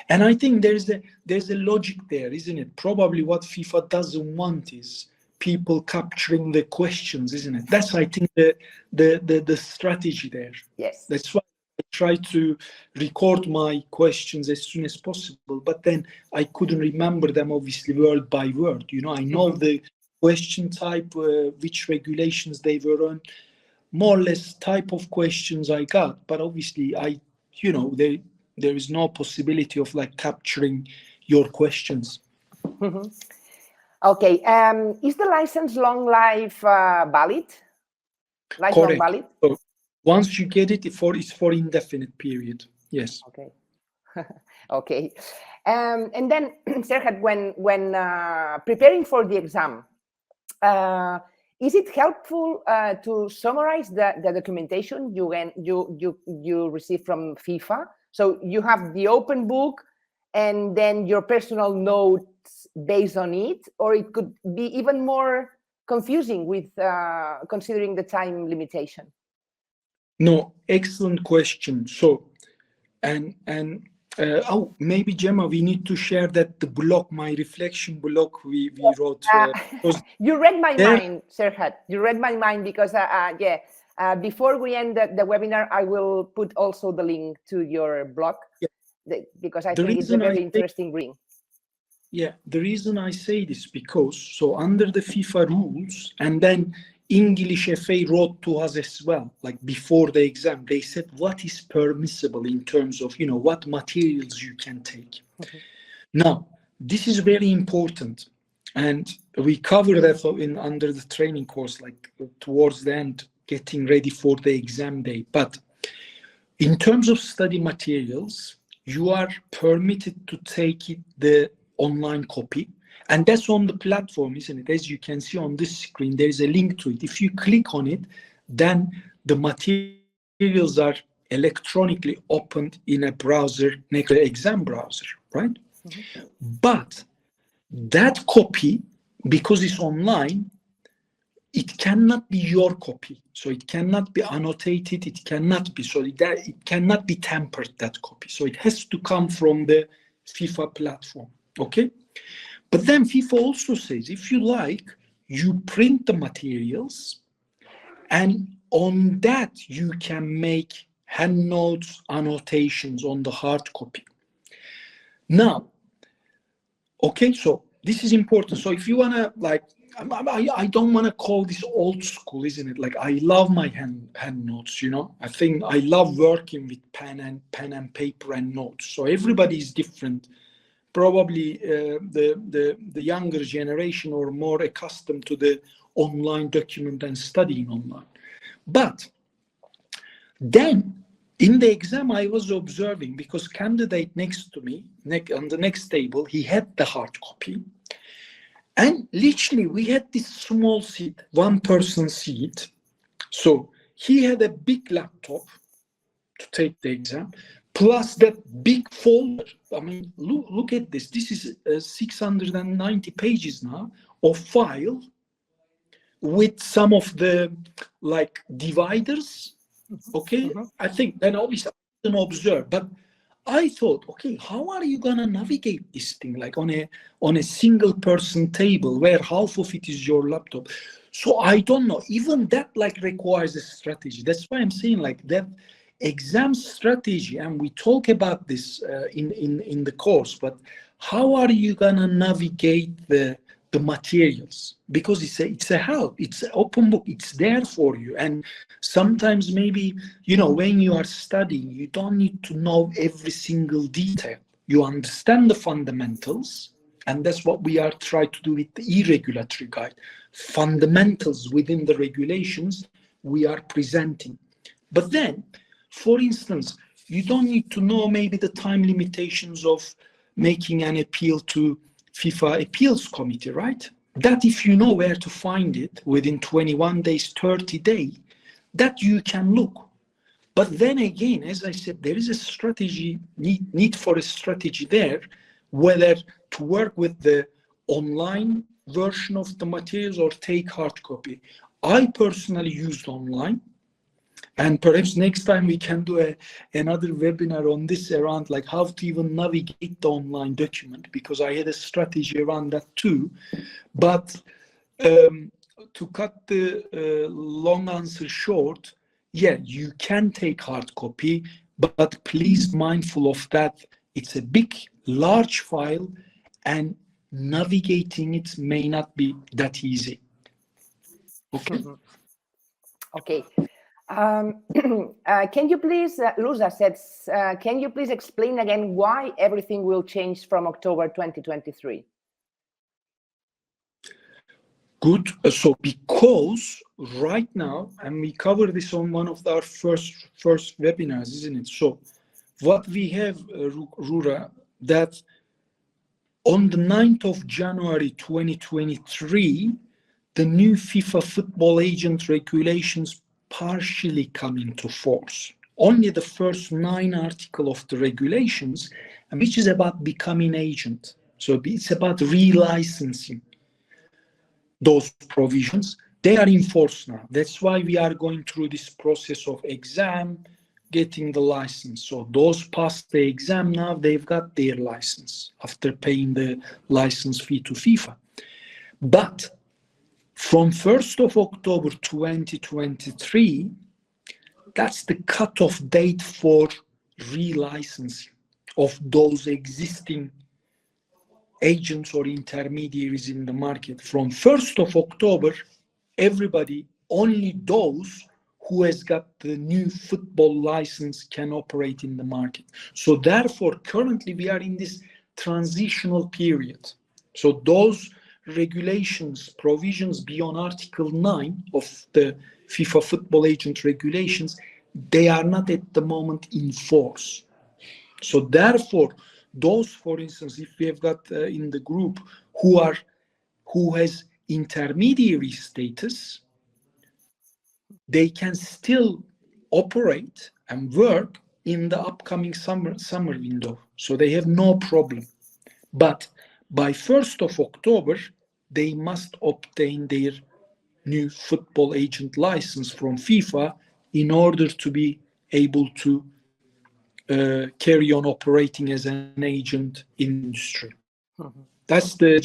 S2: and I think there's a logic there, isn't it? Probably what FIFA doesn't want is people capturing the questions, isn't it? That's, I think, the strategy there. Yes. That's why I try to record my questions as soon as possible, but then I couldn't remember them, obviously, word by word. I know the question type, which regulations they were on, more or less type of questions I got, but obviously there is no possibility of like capturing your questions.
S1: Okay. Is the license long life valid? Lifelong valid?
S2: So once you get it, it's for indefinite period. Yes.
S1: Okay. Okay. And then, Serhat, when preparing for the exam, is it helpful to summarize the documentation you receive from FIFA? So you have the open book and then your personal notes based on it, or it could be even more confusing with considering the time limitation?
S2: No, excellent question. So, maybe Gemma, we need to share that the blog, my reflection blog we wrote.
S1: You read my mind, Serhat. You read my mind because before we end the webinar, I will put also the link to your blog, because I think it's a very interesting reading.
S2: Yeah, the reason I say this because under the FIFA rules, and then English FA wrote to us as well, like before the exam. They said what is permissible in terms of, what materials you can take.
S1: Okay.
S2: Now, this is very important, and we cover that under the training course, like towards the end, getting ready for the exam day. But in terms of study materials, you are permitted to take the online copy, and that's on the platform, isn't it? As you can see on this screen, there is a link to it. If you click on it, then the materials are electronically opened in a browser next to the exam browser, right? Mm-hmm. But that copy, because it's online, it cannot be your copy. So it cannot be annotated. It cannot be, it cannot be tampered, that copy. So it has to come from the FIFA platform, okay? But then FIFA also says, if you like, you print the materials, and on that you can make hand notes, annotations on the hard copy. Now, okay, so this is important. So if you want to, like, I don't want to call this old school, isn't it? Like, I love my hand notes, I think I love working with pen and paper and notes. So everybody is different. Probably the younger generation are more accustomed to the online document and studying online. But then in the exam, I was observing, because candidate next to me, on the next table, he had the hard copy. And literally, we had this small seat, one-person seat. So he had a big laptop to take the exam, plus that big folder. I mean, look at this. This is 690 pages now of file with some of the, like, dividers. Okay, I think then obviously I didn't observe, but I thought, okay, how are you gonna navigate this thing, like on a single person table where half of it is your laptop? So I don't know. Even that, like, requires a strategy. That's why I'm saying, like, that exam strategy, and we talk about this in the course. But how are you gonna navigate the materials? Because it's a help, it's an open book, it's there for you. And sometimes maybe, when you are studying, you don't need to know every single detail. You understand the fundamentals, and that's what we are trying to do with the e-regulatory guide. Fundamentals within the regulations we are presenting. But then, for instance, you don't need to know maybe the time limitations of making an appeal to FIFA Appeals Committee, right? That, if you know where to find it within 21 days, 30 days, that you can look. But then again, as I said, there is a strategy, need for a strategy there, whether to work with the online version of the materials or take hard copy. I personally used online. And perhaps next time we can do another webinar on this, around like how to even navigate the online document, because I had a strategy around that too. But to cut the long answer short, yeah, you can take hard copy, but please mindful of that. It's a big, large file, and navigating it may not be that easy. Okay.
S1: Okay. Can you please, Luza says, can you please explain again why everything will change from October 2023?
S2: Good. So because right now, and we cover this on one of our first webinars, isn't it? So what we have, Rura, that on the 9th of January 2023, the new FIFA Football Agent Regulations partially come into force. Only the first 9 articles of the regulations, which is about becoming agent. So it's about relicensing those provisions. They are in force now. That's why we are going through this process of exam, getting the license. So those passed the exam now, they've got their license after paying the license fee to FIFA. But from 1st of October 2023, that's the cutoff date for relicensing of those existing agents or intermediaries in the market. From 1st of October, everybody only those who has got the new football license can operate in the market. So therefore, currently we are in this transitional period. So those regulations, provisions beyond Article 9 of the FIFA Football Agent regulations, they are not at the moment in force. So therefore, those, for instance, if we have got in the group who has intermediary status, they can still operate and work in the upcoming summer window. So they have no problem. But by 1st of October, they must obtain their new football agent license from FIFA in order to be able to carry on operating as an agent in industry. Mm-hmm. That's the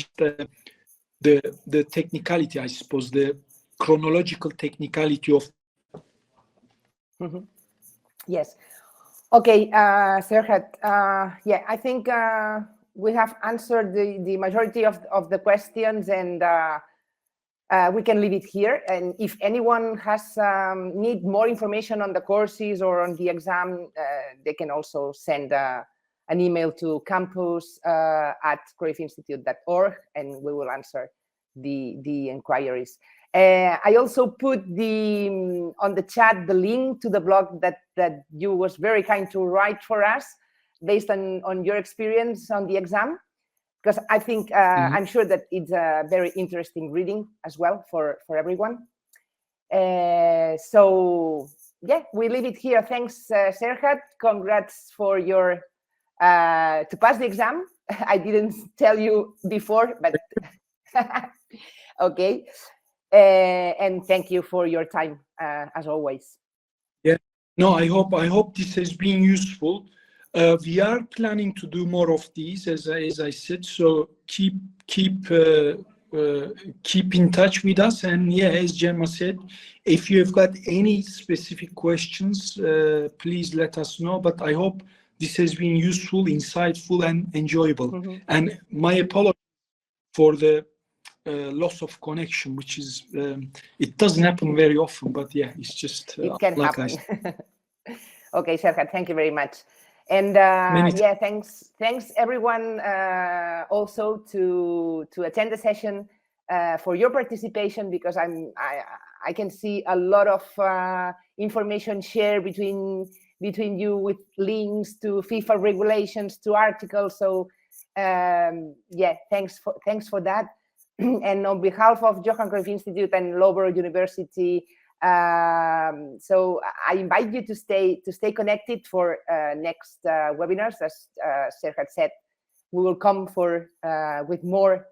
S2: technicality, I suppose, the chronological technicality of.
S1: Mm-hmm. Yes. Okay, Serhat. Yeah, I think we have answered the majority of the questions, and we can leave it here. And if anyone has need more information on the courses or on the exam, they can also send an email to campus@cruyffinstitute.org, and we will answer the inquiries. I also put on the chat the link to the blog that you was very kind to write for us based on your experience on the exam, because I think I'm sure that it's a very interesting reading as well for everyone. So yeah, we leave it here. Thanks, Serhat. Congrats for your to pass the exam. I didn't tell you before, but okay. And thank you for your time, as always.
S2: Yeah, no, I hope this has been useful. We are planning to do more of these, as I said. So keep in touch with us. And yeah, as Gemma said, if you have got any specific questions, please let us know. But I hope this has been useful, insightful, and enjoyable. Mm-hmm. And my apologies for the loss of connection, which is it doesn't happen very often, but yeah, it's just
S1: it can like happen. Okay, Serhat, thank you very much. And yeah, thanks everyone also to attend the session, for your participation, because I can see a lot of information shared between you, with links to FIFA regulations, to articles. So yeah, thanks for that. And on behalf of Johan Cruyff Institute and Loughborough University, so I invite you to stay connected for next webinars. As Serhat said, we will come with more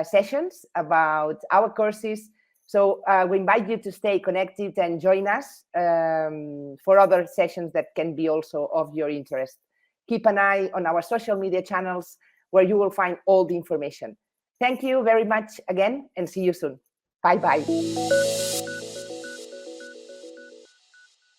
S1: sessions about our courses. So we invite you to stay connected and join us for other sessions that can be also of your interest. Keep an eye on our social media channels, where you will find all the information. Thank you very much again, and see you soon. Bye-bye.